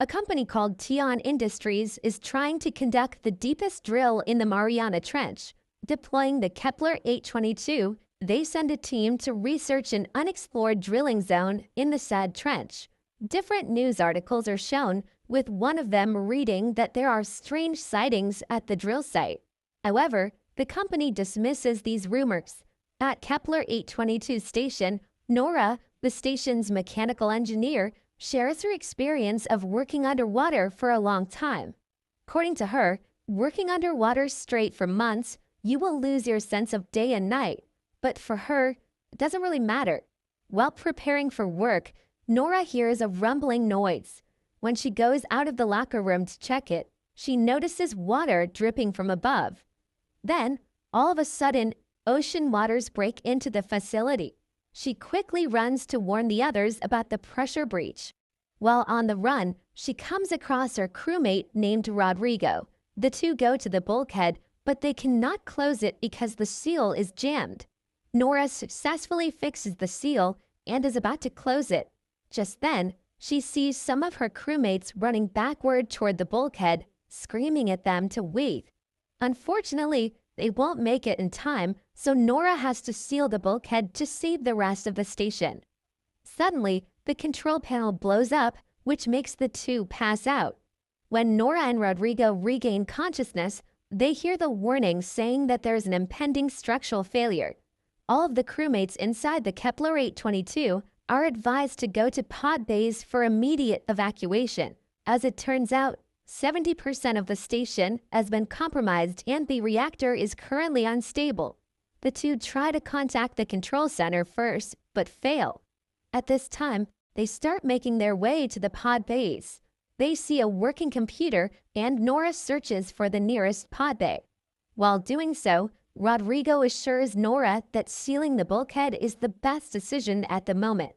A company called Tian Industries is trying to conduct the deepest drill in the Mariana Trench. Deploying the Kepler 822, they send a team to research an unexplored drilling zone in the said trench. Different news articles are shown, with one of them reading that there are strange sightings at the drill site. However, the company dismisses these rumors. At Kepler 822 station, Norah, the station's mechanical engineer, shares her experience of working underwater for a long time. According to her, working underwater straight for months, you will lose your sense of day and night. But for her, it doesn't really matter. While preparing for work, Norah hears a rumbling noise. When she goes out of the locker room to check it, she notices water dripping from above. Then, all of a sudden, ocean waters break into the facility. She quickly runs to warn the others about the pressure breach. While on the run, she comes across her crewmate named Rodrigo. The two go to the bulkhead, but they cannot close it because the seal is jammed. Norah successfully fixes the seal and is about to close it. Just then, she sees some of her crewmates running backward toward the bulkhead, screaming at them to wait. Unfortunately, they won't make it in time, so Norah has to seal the bulkhead to save the rest of the station. Suddenly, the control panel blows up, which makes the two pass out. When Norah and Rodrigo regain consciousness, they hear the warning saying that there's an impending structural failure. All of the crewmates inside the Kepler 822 are advised to go to pod bays for immediate evacuation. As it turns out, 70% of the station has been compromised and the reactor is currently unstable. The two try to contact the control center first, but fail. At this time, they start making their way to the pod bays. They see a working computer and Norah searches for the nearest pod bay. While doing so, Rodrigo assures Norah that sealing the bulkhead is the best decision at the moment.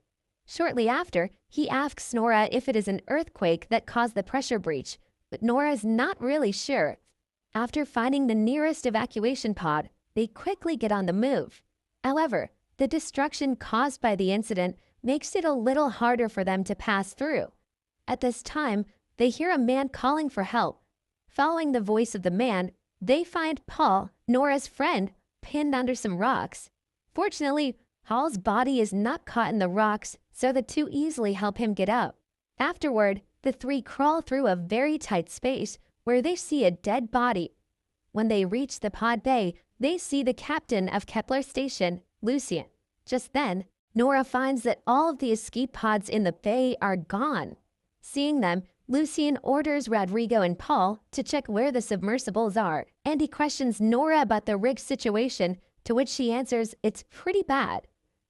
Shortly after, he asks Norah if it is an earthquake that caused the pressure breach, but Norah is not really sure. After finding the nearest evacuation pod, they quickly get on the move. However, the destruction caused by the incident makes it a little harder for them to pass through. At this time, they hear a man calling for help. Following the voice of the man, they find Paul, Norah's friend, pinned under some rocks. Fortunately, Paul's body is not caught in the rocks, so the two easily help him get up. Afterward, the three crawl through a very tight space where they see a dead body. When they reach the pod bay, they see the captain of Kepler station, Lucien. Just then, Norah finds that all of the escape pods in the bay are gone. Seeing them, Lucien orders Rodrigo and Paul to check where the submersibles are, and he questions Norah about the rig situation, to which she answers it's pretty bad.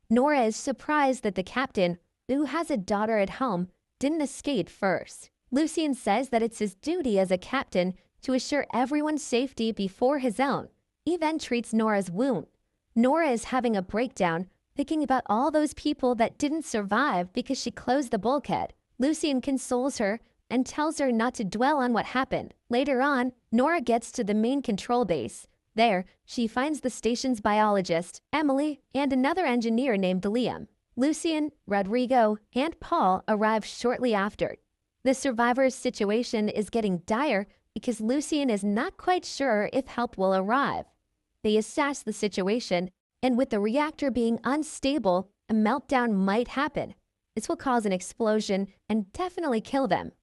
Norah is surprised that the captain, who has a daughter at home, didn't escape first. Lucien says that it's his duty as a captain to assure everyone's safety before his own. He then treats Norah's wound. Norah is having a breakdown, thinking about all those people that didn't survive because she closed the bulkhead. Lucien consoles her and tells her not to dwell on what happened. Later on, Norah gets to the main control base. There, she finds the station's biologist, Emily, and another engineer named Liam. Lucien, Rodrigo, and Paul arrive shortly after. The survivors' situation is getting dire because Lucien is not quite sure if help will arrive. They assess the situation, and with the reactor being unstable, a meltdown might happen. This will cause an explosion and definitely kill them.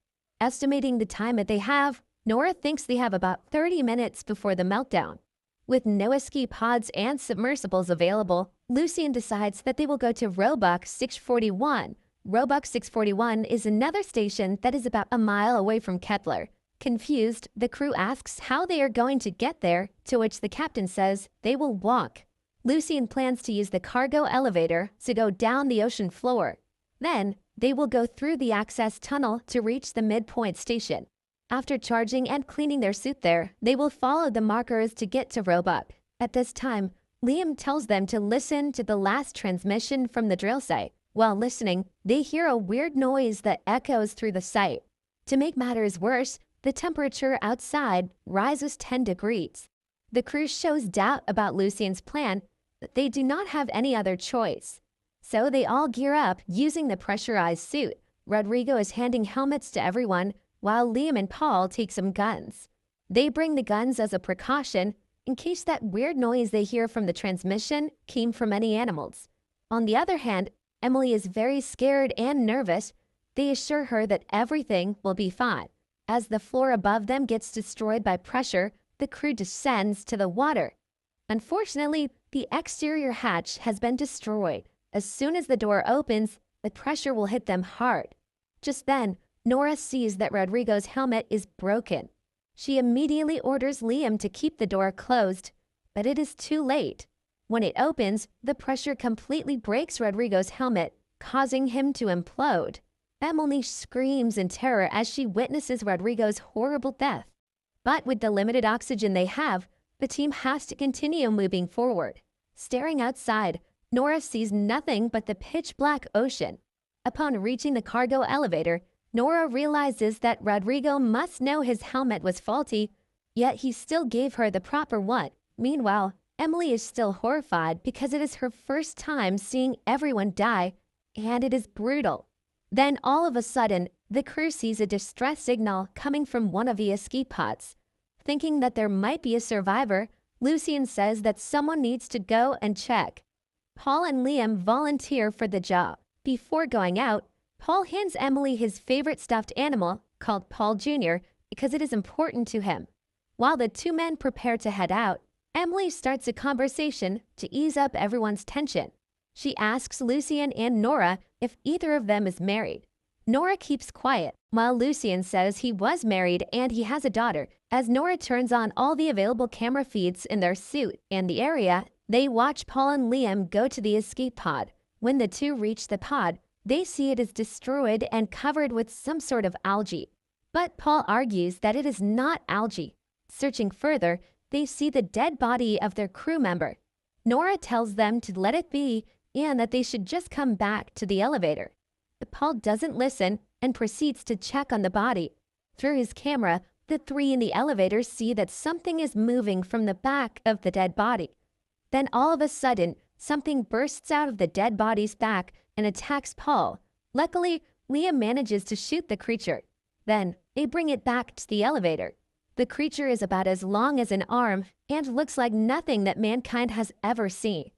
Estimating the time that they have, Norah thinks they have about 30 minutes before the meltdown. With no escape pods and submersibles available, Lucien decides that they will go to Roebuck 641. Roebuck 641 is another station that is about a mile away from Kepler. Confused, the crew asks how they are going to get there, to which the captain says they will walk. Lucien plans to use the cargo elevator to go down the ocean floor. Then, they will go through the access tunnel to reach the midpoint station. After charging and cleaning their suit there, they will follow the markers to get to Roebuck. At this time, Liam tells them to listen to the last transmission from the drill site. While listening, they hear a weird noise that echoes through the site. To make matters worse, the temperature outside rises 10 degrees. The crew shows doubt about Lucien's plan, but they do not have any other choice. So they all gear up using the pressurized suit. Rodrigo is handing helmets to everyone, while Liam and Paul take some guns. They bring the guns as a precaution in case that weird noise they hear from the transmission came from any animals. On the other hand, Emily is very scared and nervous. They assure her that everything will be fine. As the floor above them gets destroyed by pressure, the crew descends to the water. Unfortunately, the exterior hatch has been destroyed. As soon as the door opens, the pressure will hit them hard. Just then, Norah sees that Rodrigo's helmet is broken. She immediately orders Liam to keep the door closed, but it is too late. When it opens, the pressure completely breaks Rodrigo's helmet, causing him to implode. Emily screams in terror as she witnesses Rodrigo's horrible death. But with the limited oxygen they have, the team has to continue moving forward. Staring outside, Norah sees nothing but the pitch-black ocean. Upon reaching the cargo elevator, Norah realizes that Rodrigo must know his helmet was faulty, yet he still gave her the proper one. Meanwhile, Emily is still horrified because it is her first time seeing everyone die, and it is brutal. Then all of a sudden, the crew sees a distress signal coming from one of the escape pods. Thinking that there might be a survivor, Lucien says that someone needs to go and check. Paul and Liam volunteer for the job. Before going out, Paul hands Emily his favorite stuffed animal, called Paul Jr., because it is important to him. While the two men prepare to head out, Emily starts a conversation to ease up everyone's tension. She asks Lucien and Norah if either of them is married. Norah keeps quiet, while Lucien says he was married and he has a daughter. As Norah turns on all the available camera feeds in their suit and the area, they watch Paul and Liam go to the escape pod. When the two reach the pod, they see it is destroyed and covered with some sort of algae. But Paul argues that it is not algae. Searching further, they see the dead body of their crew member. Norah tells them to let it be and that they should just come back to the elevator. But Paul doesn't listen and proceeds to check on the body. Through his camera, the three in the elevator see that something is moving from the back of the dead body. Then all of a sudden, something bursts out of the dead body's back and attacks Paul. Luckily, Liam manages to shoot the creature. Then, they bring it back to the elevator. The creature is about as long as an arm and looks like nothing that mankind has ever seen.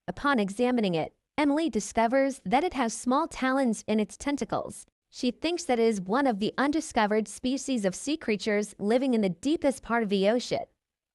Upon examining it, Emily discovers that it has small talons in its tentacles. She thinks that it is one of the undiscovered species of sea creatures living in the deepest part of the ocean.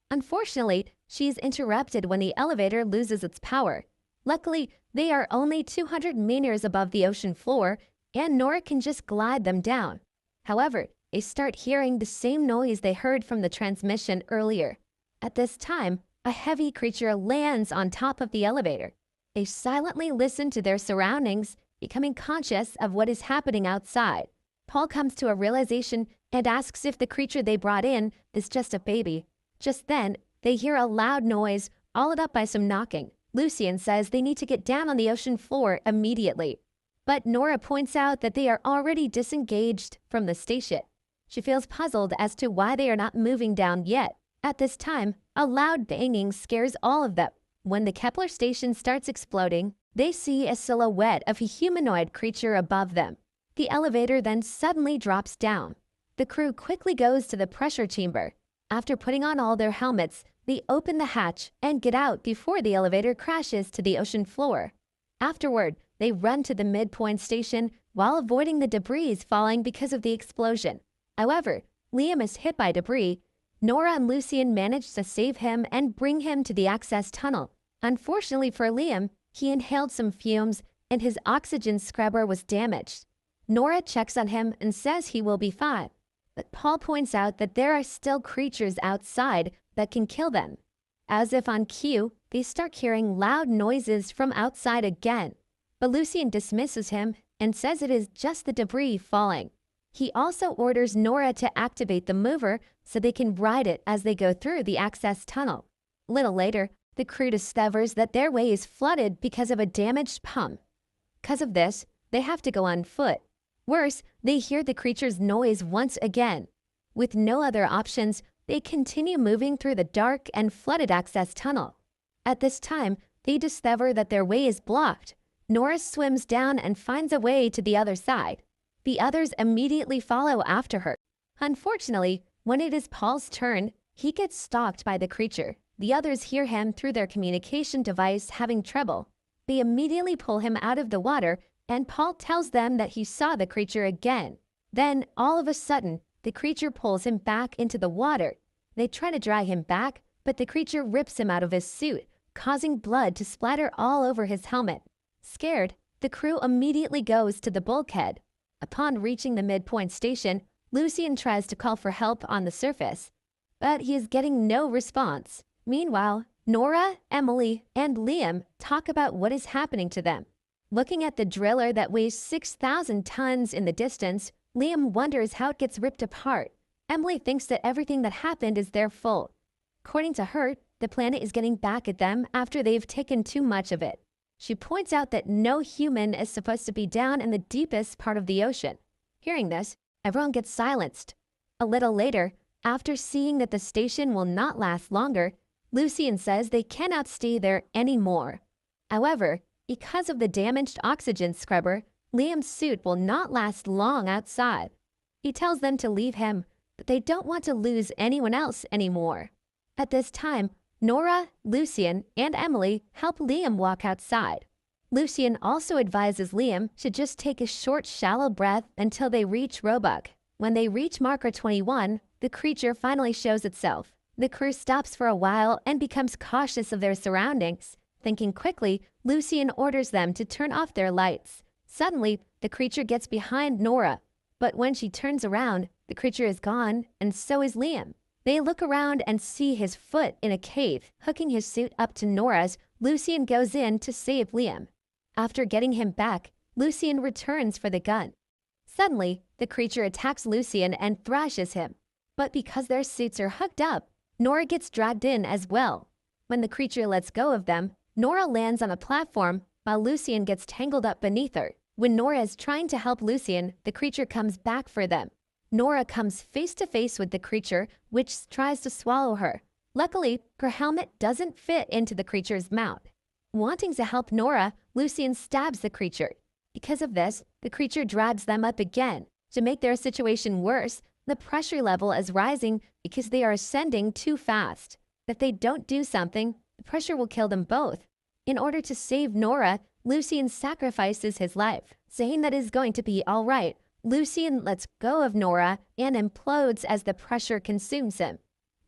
Unfortunately, she is interrupted when the elevator loses its power. Luckily, they are only 200 meters above the ocean floor, and Norah can just glide them down. However, they start hearing the same noise they heard from the transmission earlier. At this time, a heavy creature lands on top of the elevator. They silently listen to their surroundings, becoming conscious of what is happening outside. Paul comes to a realization and asks if the creature they brought in is just a baby. Just then, they hear a loud noise, followed up by some knocking. Lucien says they need to get down on the ocean floor immediately. But Norah points out that they are already disengaged from the station. She feels puzzled as to why they are not moving down yet. At this time, a loud banging scares all of them. When the Kepler station starts exploding, they see a silhouette of a humanoid creature above them. The elevator then suddenly drops down. The crew quickly goes to the pressure chamber. After putting on all their helmets, they open the hatch and get out before the elevator crashes to the ocean floor. Afterward, they run to the midpoint station while avoiding the debris falling because of the explosion. However, Liam is hit by debris. Norah and Lucien manage to save him and bring him to the access tunnel. Unfortunately for Liam, he inhaled some fumes and his oxygen scrubber was damaged. Norah checks on him and says he will be fine. But Paul points out that there are still creatures outside that can kill them. As if on cue, they start hearing loud noises from outside again. But Lucien dismisses him and says it is just the debris falling. He also orders Norah to activate the mover so they can ride it as they go through the access tunnel. Little later, the crew discovers that their way is flooded because of a damaged pump. Because of this, they have to go on foot. Worse, they hear the creature's noise once again. With no other options, they continue moving through the dark and flooded access tunnel. At this time, they discover that their way is blocked. Norah swims down and finds a way to the other side. The others immediately follow after her. Unfortunately, when it is Paul's turn, he gets stalked by the creature. The others hear him through their communication device having trouble. They immediately pull him out of the water, and Paul tells them that he saw the creature again. Then, all of a sudden, the creature pulls him back into the water. They try to drag him back, but the creature rips him out of his suit, causing blood to splatter all over his helmet. Scared, the crew immediately goes to the bulkhead. Upon reaching the midpoint station, Lucien tries to call for help on the surface, but he is getting no response. Meanwhile, Norah, Emily, and Liam talk about what is happening to them. Looking at the driller that weighs 6,000 tons in the distance, Liam wonders how it gets ripped apart. Emily thinks that everything that happened is their fault. According to her, the planet is getting back at them after they've taken too much of it. She points out that no human is supposed to be down in the deepest part of the ocean. Hearing this, everyone gets silenced. A little later, after seeing that the station will not last longer, Lucien says they cannot stay there anymore. However, because of the damaged oxygen scrubber, Liam's suit will not last long outside. He tells them to leave him, but they don't want to lose anyone else anymore. At this time, Norah, Lucien, and Emily help Liam walk outside. Lucien also advises Liam to just take a short, shallow breath until they reach Roebuck. When they reach marker 21, the creature finally shows itself. The crew stops for a while and becomes cautious of their surroundings. Thinking quickly, Lucien orders them to turn off their lights. Suddenly, the creature gets behind Norah, but when she turns around, the creature is gone, and so is Liam. They look around and see his foot in a cave. Hooking his suit up to Norah's, Lucien goes in to save Liam. After getting him back, Lucien returns for the gun. Suddenly, the creature attacks Lucien and thrashes him. But because their suits are hooked up, Norah gets dragged in as well. When the creature lets go of them, Norah lands on a platform while Lucien gets tangled up beneath her. When Norah is trying to help Lucien, the creature comes back for them. Norah comes face to face with the creature, which tries to swallow her. Luckily, her helmet doesn't fit into the creature's mouth. Wanting to help Norah, Lucien stabs the creature. Because of this, the creature drags them up again. To make their situation worse, the pressure level is rising because they are ascending too fast. If they don't do something, the pressure will kill them both. In order to save Norah, Lucien sacrifices his life. Saying that it is going to be all right, Lucien lets go of Norah and implodes as the pressure consumes him.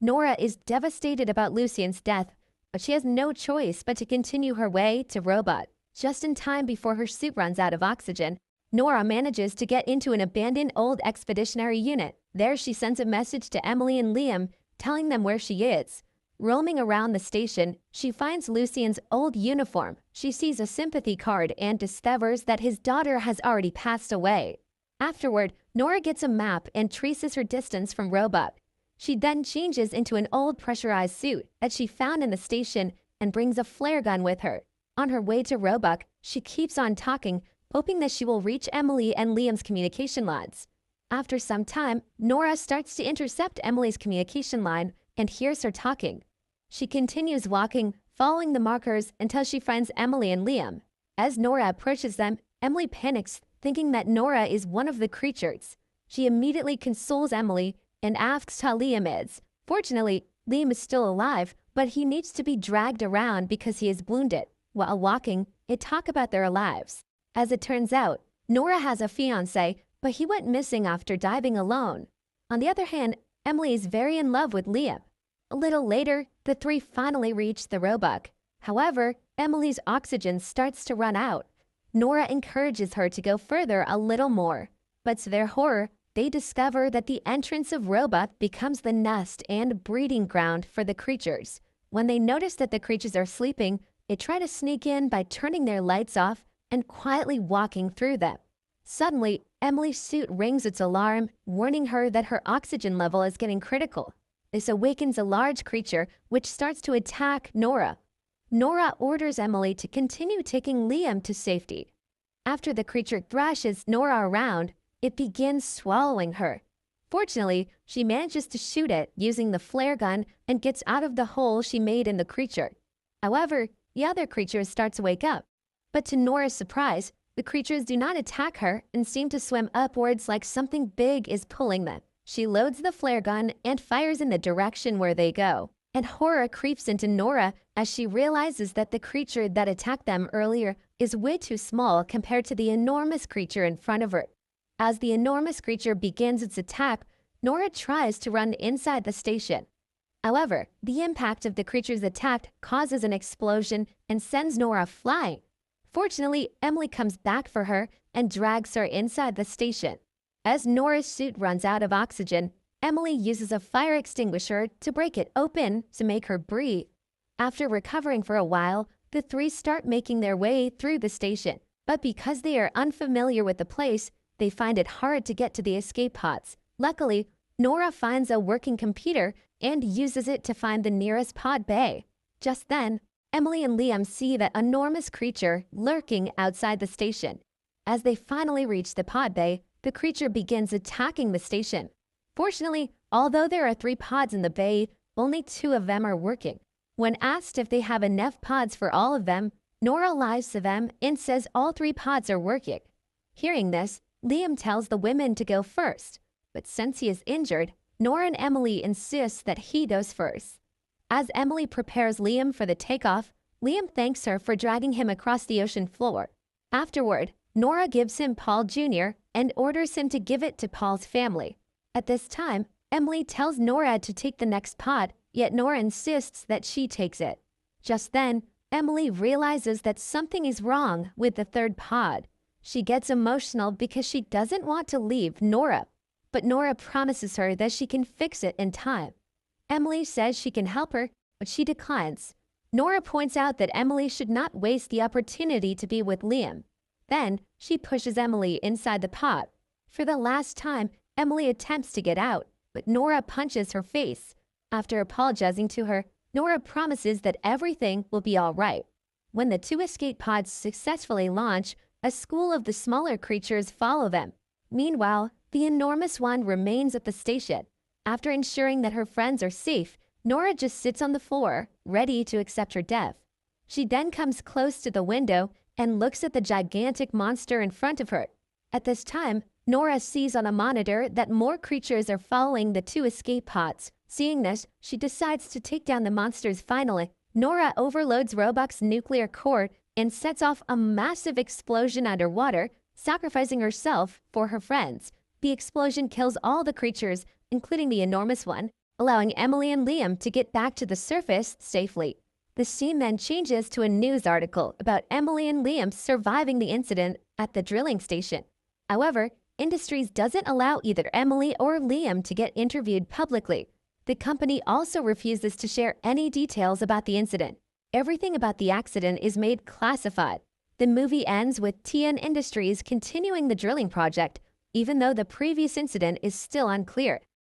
Norah is devastated about Lucien's death, but she has no choice but to continue her way to Roebuck. Just in time before her suit runs out of oxygen, Norah manages to get into an abandoned old expeditionary unit. There she sends a message to Emily and Liam, telling them where she is. Roaming around the station, she finds Lucien's old uniform. She sees a sympathy card and discovers that his daughter has already passed away. Afterward, Norah gets a map and traces her distance from Roebuck. She then changes into an old pressurized suit that she found in the station and brings a flare gun with her. On her way to Roebuck, she keeps on talking, hoping that she will reach Emily and Liam's communication lines. After some time, Norah starts to intercept Emily's communication line and hears her talking. She continues walking, following the markers until she finds Emily and Liam. As Norah approaches them, Emily panics, thinking that Norah is one of the creatures. She immediately consoles Emily and asks how Liam is. Fortunately, Liam is still alive, but he needs to be dragged around because he is wounded. While walking, they talk about their lives. As it turns out, Norah has a fiancé, but he went missing after diving alone. On the other hand, Emily is very in love with Liam. A little later, the three finally reach the Roebuck. However, Emily's oxygen starts to run out. Norah encourages her to go further a little more, but to their horror, they discover that the entrance of Roebuck becomes the nest and breeding ground for the creatures. When they notice that the creatures are sleeping, they try to sneak in by turning their lights off and quietly walking through them. Suddenly, Emily's suit rings its alarm, warning her that her oxygen level is getting critical. This awakens a large creature, which starts to attack Norah. Norah orders Emily to continue taking Liam to safety. After the creature thrashes Norah around, it begins swallowing her. Fortunately, she manages to shoot it using the flare gun and gets out of the hole she made in the creature. However, the other creatures start to wake up. But to Norah's surprise, The creatures do not attack her and seem to swim upwards like something big is pulling them. She loads the flare gun and fires in the direction where they go. And horror creeps into Norah as she realizes that the creature that attacked them earlier is way too small compared to the enormous creature in front of her. As the enormous creature begins its attack, Norah tries to run inside the station. However, the impact of the creature's attack causes an explosion and sends Norah flying. Fortunately, Emily comes back for her and drags her inside the station. As Norah's suit runs out of oxygen, Emily uses a fire extinguisher to break it open to make her breathe. After recovering for a while, the three start making their way through the station. But because they are unfamiliar with the place, they find it hard to get to the escape pods. Luckily, Norah finds a working computer and uses it to find the nearest pod bay. Just then, Emily and Liam see that enormous creature lurking outside the station. As they finally reach the pod bay, the creature begins attacking the station. Fortunately, although there are 3 pods in the bay, only 2 of them are working. When asked if they have enough pods for all of them, Norah lies to them and says all 3 pods are working. Hearing this, Liam tells the women to go first, but since he is injured, Norah and Emily insist that he goes first. As Emily prepares Liam for the takeoff, Liam thanks her for dragging him across the ocean floor. Afterward, Norah gives him Paul Jr. and orders him to give it to Paul's family. At this time, Emily tells Norah to take the next pod, yet Norah insists that she takes it. Just then, Emily realizes that something is wrong with the 3rd pod. She gets emotional because she doesn't want to leave Norah, but Norah promises her that she can fix it in time. Emily says she can help her, but she declines. Norah points out that Emily should not waste the opportunity to be with Liam. Then, she pushes Emily inside the pod. For the last time, Emily attempts to get out, but Norah punches her face. After apologizing to her, Norah promises that everything will be all right. When the 2 escape pods successfully launch, a school of the smaller creatures follow them. Meanwhile, the enormous one remains at the station. After ensuring that her friends are safe, Norah just sits on the floor, ready to accept her death. She then comes close to the window and looks at the gigantic monster in front of her. At this time, Norah sees on a monitor that more creatures are following the 2 escape pods. Seeing this, she decides to take down the monsters finally. Norah overloads Roebuck's nuclear core and sets off a massive explosion underwater, sacrificing herself for her friends. The explosion kills all the creatures, including the enormous one, allowing Emily and Liam to get back to the surface safely. The scene then changes to a news article about Emily and Liam surviving the incident at the drilling station. However, Industries doesn't allow either Emily or Liam to get interviewed publicly. The company also refuses to share any details about the incident. Everything about the accident is made classified. The movie ends with Tian Industries continuing the drilling project, even though the previous incident is still unclear.